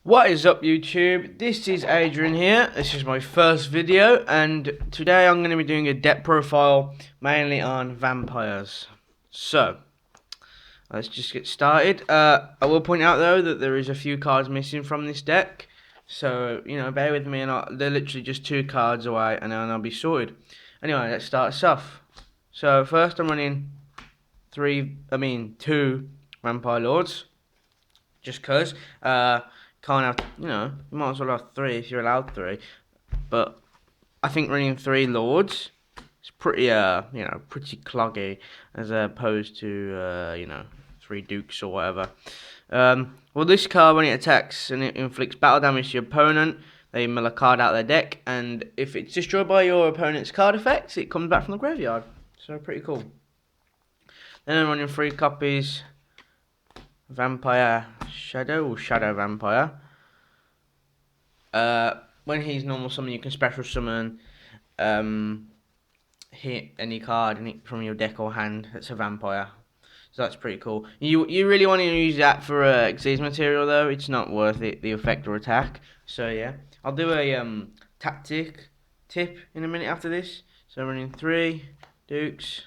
What is up, YouTube? This is Adrian here. This is my first video, and today I'm going to be doing a deck profile mainly on vampires. So, let's just get started. I will point out though that there is a few cards missing from this deck, so bear with me, and they're literally just 2 cards away, and then I'll be sorted. Anyway, let's start us off. So first, I'm running 2 vampire lords, just cause. Can't have, you might as well have 3 if you're allowed 3. But I think running 3 lords is pretty, pretty cloggy as opposed to, 3 dukes or whatever. Well, this card, when it attacks and it inflicts battle damage to your opponent, they mill a card out of their deck, and if it's destroyed by your opponent's card effects, it comes back from the graveyard. So pretty cool. Then I'm running 3 copies. Vampire Shadow or Shadow Vampire. When he's normal summon, you can special summon hit any card from your deck or hand that's a vampire. So that's pretty cool. You really want to use that for Xyz material though. It's not worth it, the effect or attack. So yeah, I'll do a tactic tip in a minute after this. So I'm running 3 dukes.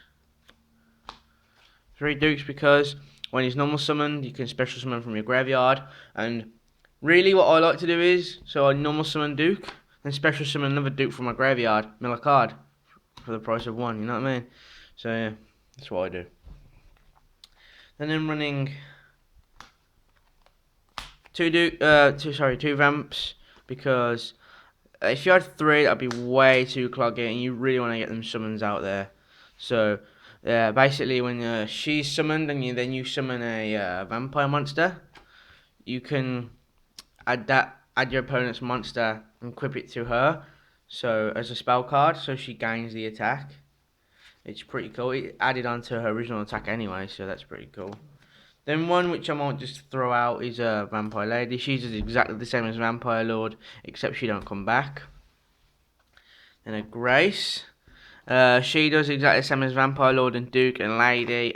3 dukes because when he's normal summoned, you can special summon from your graveyard. And really what I like to do is, so I normal summon Duke, then special summon another Duke from my graveyard, mill a card, for the price of 1, you know what I mean? So yeah, that's what I do. Then I'm running 2 vamps, because if you had 3, that'd be way too cloggy, and you really want to get them summons out there. So basically, when she's summoned and then you summon a vampire monster, you can add your opponent's monster and equip it to her, so as a spell card, so she gains the attack. It's pretty cool. It added onto her original attack anyway, so that's pretty cool. Then one which I might just throw out is a Vampire Lady. She's exactly the same as Vampire Lord, except she don't come back. Then a Grace. She does exactly the same as Vampire Lord and Duke and Lady,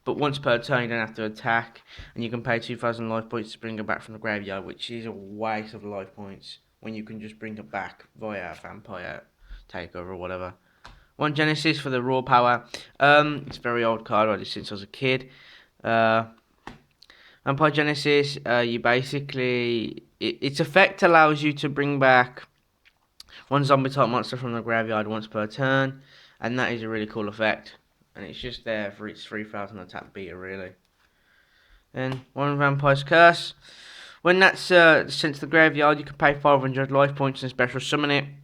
but once per turn you don't have to attack, and you can pay 2,000 life points to bring her back from the graveyard, which is a waste of life points when you can just bring her back via Vampire Takeover or whatever. 1 Genesis for the raw power. It's a very old card, I did since I was a kid. Vampire Genesis, you basically, its effect allows you to bring back 1 zombie type monster from the graveyard once per turn, and that is a really cool effect, and it's just there for its 3,000 attack beta, really. Then 1 Vampire's Curse. When that's sent to the graveyard, you can pay 500 life points and special summon it, and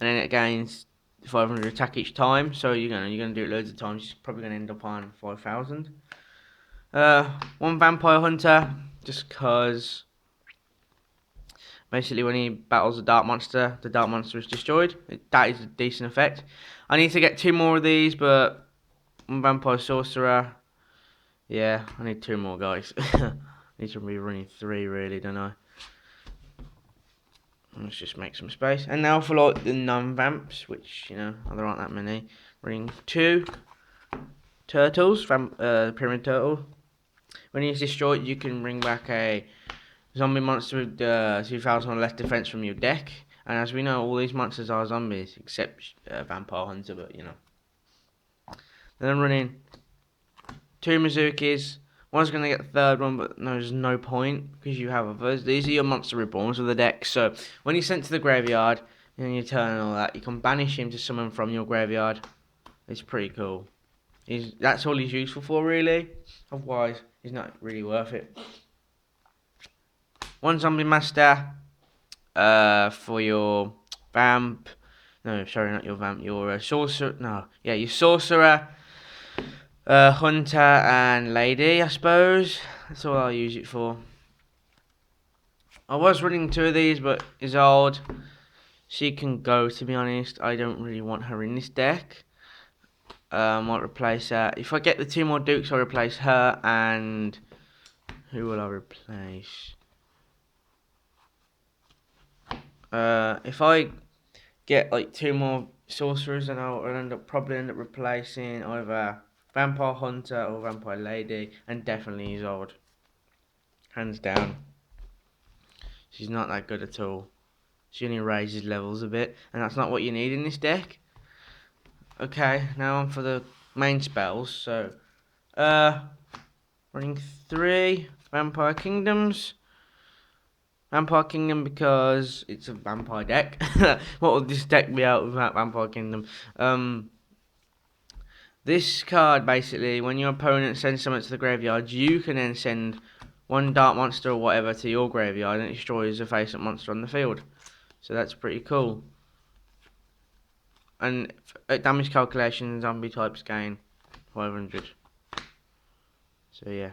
then it gains 500 attack each time. So you're gonna do it loads of times. You're probably gonna end up on 5,000. 1 Vampire Hunter, just cause basically when he battles a dark monster, the dark monster is destroyed. That is a decent effect. I need to get 2 more of these, but 1 Vampire Sorcerer. Yeah, I need 2 more, guys. I need to be running 3, really, don't I? Let's just make some space. And now for like the non-vamps, which, there aren't that many. Running 2 turtles, pyramid turtle. When he's destroyed, you can bring back a zombie monster with 2,000 or less defense from your deck. And as we know, all these monsters are zombies, except Vampire Hunter, but Then I'm running 2 Mizukis. One's going to get the 3rd one, but there's no point, because you have others. These are your monster reborns of the deck. So when he's sent to the graveyard, in your turn and all that, you can banish him to summon from your graveyard. It's pretty cool. That's all he's useful for, really. Otherwise, he's not really worth it. 1 Zombie Master for your vamp. No, sorry, not your vamp. Your sorcerer. No, yeah, your sorcerer, hunter, and lady, I suppose. That's all I'll use it for. I was running 2 of these, but Isolde, she can go, to be honest. I don't really want her in this deck. Might replace her. If I get the 2 more Dukes, I'll replace her, and who will I replace? If I get like 2 more sorcerers, then I'll probably end up replacing either Vampire Hunter or Vampire Lady, and definitely Isolde, hands down. She's not that good at all. She only raises levels a bit, and that's not what you need in this deck. Okay, now on for the main spells. So, running 3 Vampire Kingdoms. Vampire Kingdom because it's a vampire deck. What would this deck be out without Vampire Kingdom? This card basically, when your opponent sends something to the graveyard, you can then send one dark monster or whatever to your graveyard and it destroys a face-up monster on the field. So that's pretty cool. And at damage calculation, zombie types gain 500. So yeah.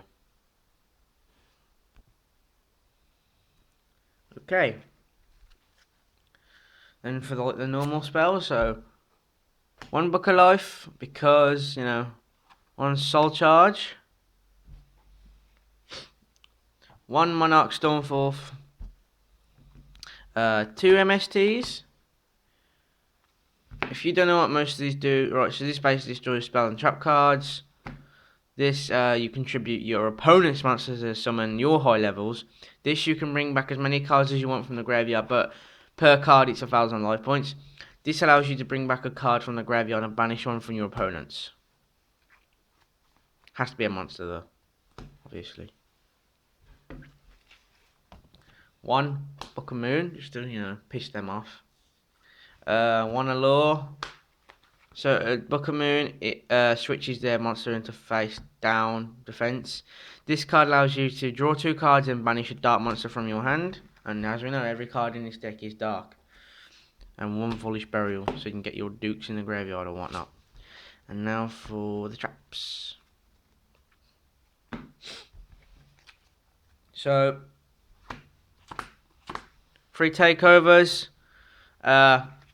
Okay. Then for the normal spells, so 1 Book of Life because, you know, 1 Soul Charge, 1 Monarch Stormforth, 2 MSTs. If you don't know what most of these do, right, so this basically destroys spell and trap cards. This, you contribute your opponent's monsters to summon your high levels. This, you can bring back as many cards as you want from the graveyard, but per card it's 1,000 life points. This allows you to bring back a card from the graveyard and banish one from your opponents. Has to be a monster though, obviously. 1 Book of Moon, just to, you know, piss them off. 1 Allure. So Book of Moon, it switches their monster into face down defense. This card allows you to draw 2 cards and banish a dark monster from your hand. And as we know, every card in this deck is dark. And 1 Foolish Burial, so you can get your dukes in the graveyard or whatnot. And now for the traps. So 3 takeovers.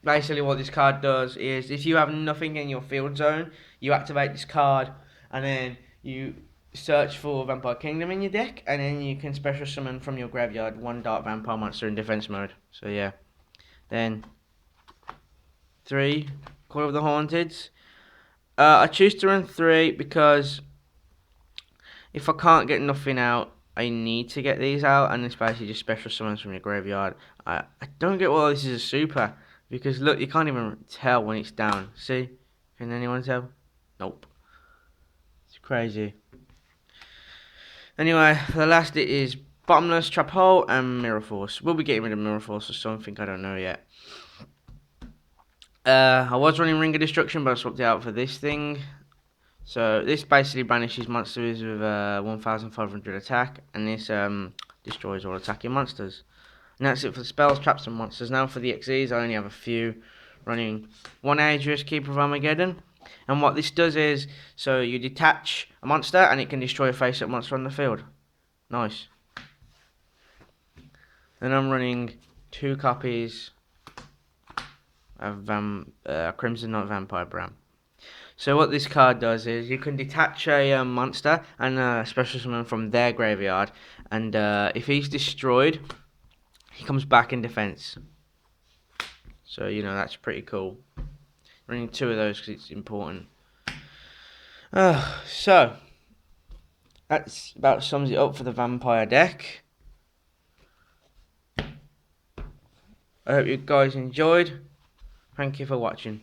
Basically what this card does is if you have nothing in your field zone, you activate this card and then you search for Vampire Kingdom in your deck and then you can special summon from your graveyard 1 dark vampire monster in defense mode. So yeah. Then 3 Call of the Haunteds. I choose to run 3 because if I can't get nothing out, I need to get these out, and it's basically just special summons from your graveyard. I don't get why this is a super, because look, you can't even tell when it's down. See? Can anyone tell? Nope. It's crazy. Anyway, for the last it is Bottomless, Trap Hole, and Mirror Force. We'll be getting rid of Mirror Force or something, I don't know yet. I was running Ring of Destruction, but I swapped it out for this thing. So this basically banishes monsters with 1,500 attack, and this destroys all attacking monsters. And that's it for the spells, traps, and monsters. Now for the XEs, I only have a few. Running 1 Aegis, Keeper of Armageddon. And what this does is, so you detach a monster, and it can destroy a face-up monster on the field. Nice. Then I'm running 2 copies of Crimson Knight Vampire Bram. So what this card does is you can detach a monster and special summon from their graveyard, and if he's destroyed, he comes back in defense. So you know that's pretty cool. Running 2 of those because it's important. So that's about sums it up for the vampire deck. I hope you guys enjoyed. Thank you for watching.